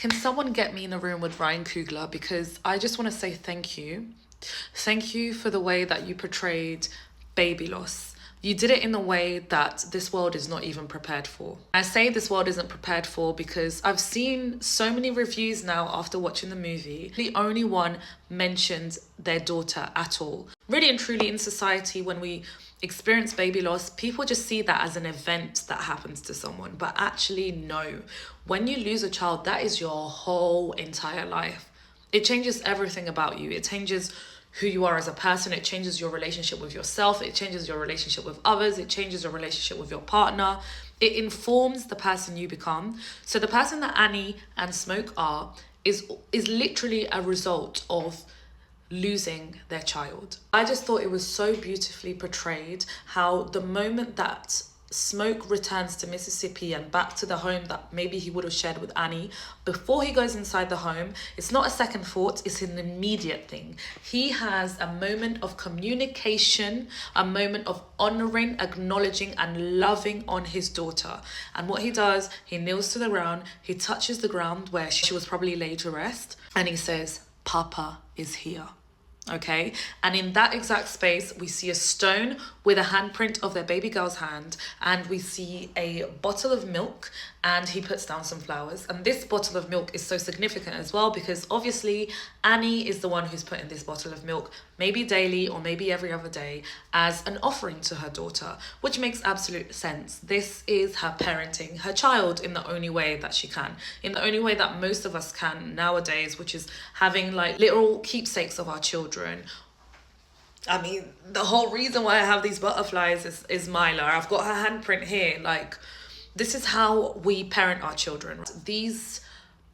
Can someone get me in a room with Ryan Coogler? Because I just want to say thank you. Thank you for the way that you portrayed baby loss. You did it in a way that this world is not even prepared for. I say this world isn't prepared for because I've seen so many reviews now after watching the movie. The only one mentioned their daughter at all. Really and truly, in society, when we experience baby loss, people just see that as an event that happens to someone. But actually, no. When you lose a child, that is your whole entire life. It changes everything about you. It changes who you are as a person. It changes your relationship with yourself. It changes your relationship with others. It changes your relationship with your partner. It informs the person you become. So the person that Annie and Smoke are is literally a result of losing their child. I just thought it was so beautifully portrayed how the moment that Smoke returns to Mississippi and back to the home that maybe he would have shared with Annie, before he goes inside the home, it's not a second thought, it's an immediate thing. He has a moment of communication, a moment of honoring, acknowledging, and loving on his daughter. And what he does, he kneels to the ground, he touches the ground where she was probably laid to rest, and he says, "Papa is here." Okay, and in that exact space we see a stone with a handprint of their baby girl's hand, and we see a bottle of milk, and he puts down some flowers. And this bottle of milk is so significant as well because obviously Annie is the one who's putting this bottle of milk, maybe daily or maybe every other day, as an offering to her daughter, which makes absolute sense. This is her parenting her child in the only way that she can, in the only way that most of us can nowadays, which is having like literal keepsakes of our children. I mean, the whole reason why I have these butterflies is Myla. I've got her handprint here. Like, this is how we parent our children. These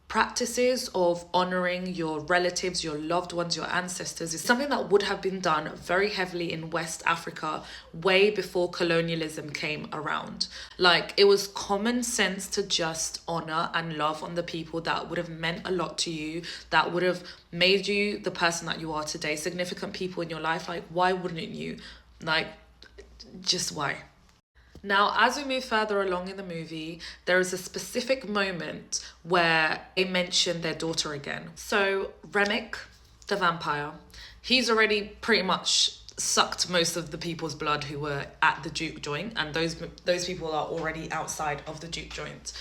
practices of honoring your relatives, your loved ones, your ancestors is something that would have been done very heavily in West Africa way before colonialism came around. Like, it was common sense to just honor and love on the people that would have meant a lot to you, that would have made you the person that you are today, significant people in your life. Like, why wouldn't you? Like, just why? Now, as we move further along in the movie, there is a specific moment where they mention their daughter again. So Remick, the vampire, he's already pretty much sucked most of the people's blood who were at the juke joint, and those people are already outside of the juke joint.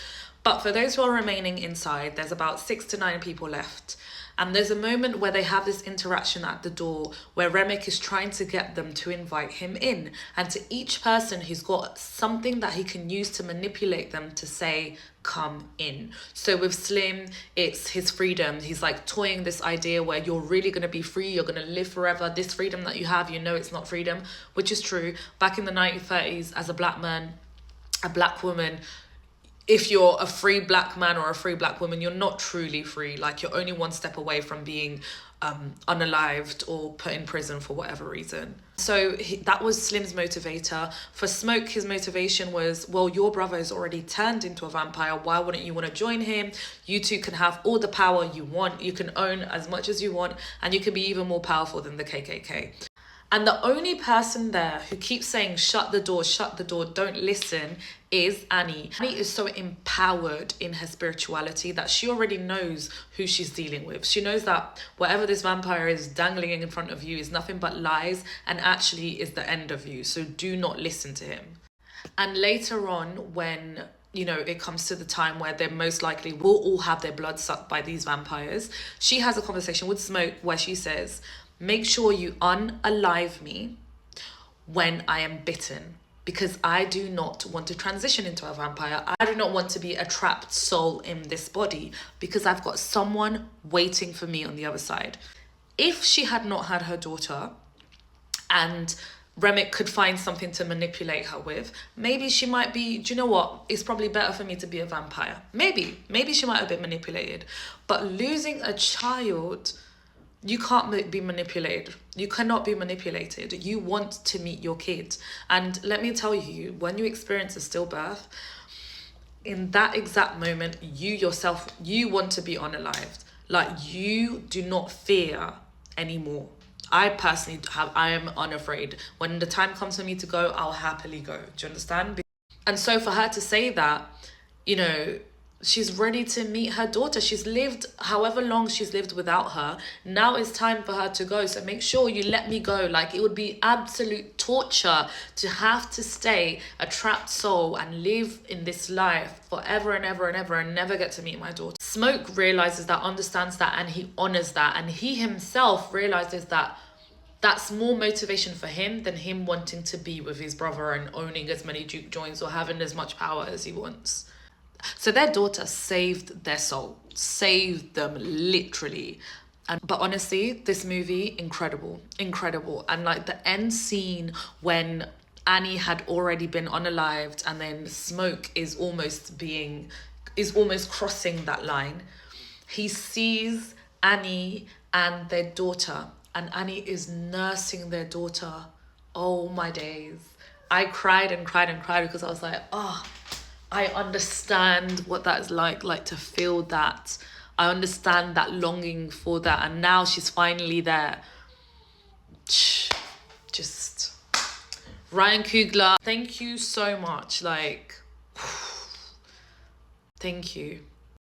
But for those who are remaining inside, there's about 6 to 9 people left. And there's a moment where they have this interaction at the door where Remick is trying to get them to invite him in. And to each person, he's got something that he can use to manipulate them to say, "Come in." So with Slim, it's his freedom. He's like toying this idea where you're really going to be free, you're going to live forever. This freedom that you have, you know it's not freedom, which is true. Back in the 1930s, as a black man, a black woman, if you're a free black man or a free black woman, you're not truly free. Like, you're only one step away from being unalived or put in prison for whatever reason. So that was Slim's motivator. For Smoke, his motivation was, well, your brother is already turned into a vampire. Why wouldn't you want to join him? You two can have all the power you want. You can own as much as you want, and you can be even more powerful than the KKK. And the only person there who keeps saying, shut the door, don't listen, is Annie. Annie is so empowered in her spirituality that she already knows who she's dealing with. She knows that whatever this vampire is dangling in front of you is nothing but lies and actually is the end of you. So do not listen to him. And later on, when it comes to the time where they most likely will all have their blood sucked by these vampires, she has a conversation with Smoke where she says, "Make sure you unalive me when I am bitten, because I do not want to transition into a vampire. I do not want to be a trapped soul in this body because I've got someone waiting for me on the other side." If she had not had her daughter and Remick could find something to manipulate her with, maybe she might be, do you know what? It's probably better for me to be a vampire. Maybe she might have been manipulated. But losing a child, you can't be manipulated. You cannot be manipulated. You want to meet your kid. And let me tell you, when you experience a stillbirth, in that exact moment, you yourself, you want to be unalived. Like, you do not fear anymore. I personally I am unafraid. When the time comes for me to go, I'll happily go. Do you understand? And so for her to say that, she's ready to meet her daughter. She's lived however long she's lived without her. Now it's time for her to go. So make sure you let me go. Like, it would be absolute torture to have to stay a trapped soul and live in this life forever and ever and ever and never get to meet my daughter. Smoke realizes that, understands that, and he honors that. And he himself realizes that that's more motivation for him than him wanting to be with his brother and owning as many juke joints or having as much power as he wants. So their daughter saved their soul, saved them literally. But honestly, this movie, incredible, incredible. And like the end scene when Annie had already been unalived and then Smoke is almost crossing that line. He sees Annie and their daughter, and Annie is nursing their daughter. Oh my days. I cried and cried and cried because I was like, oh, I understand what that is like to feel that. I understand that longing for that. And now she's finally there. Just Ryan Coogler, thank you so much. Like, thank you.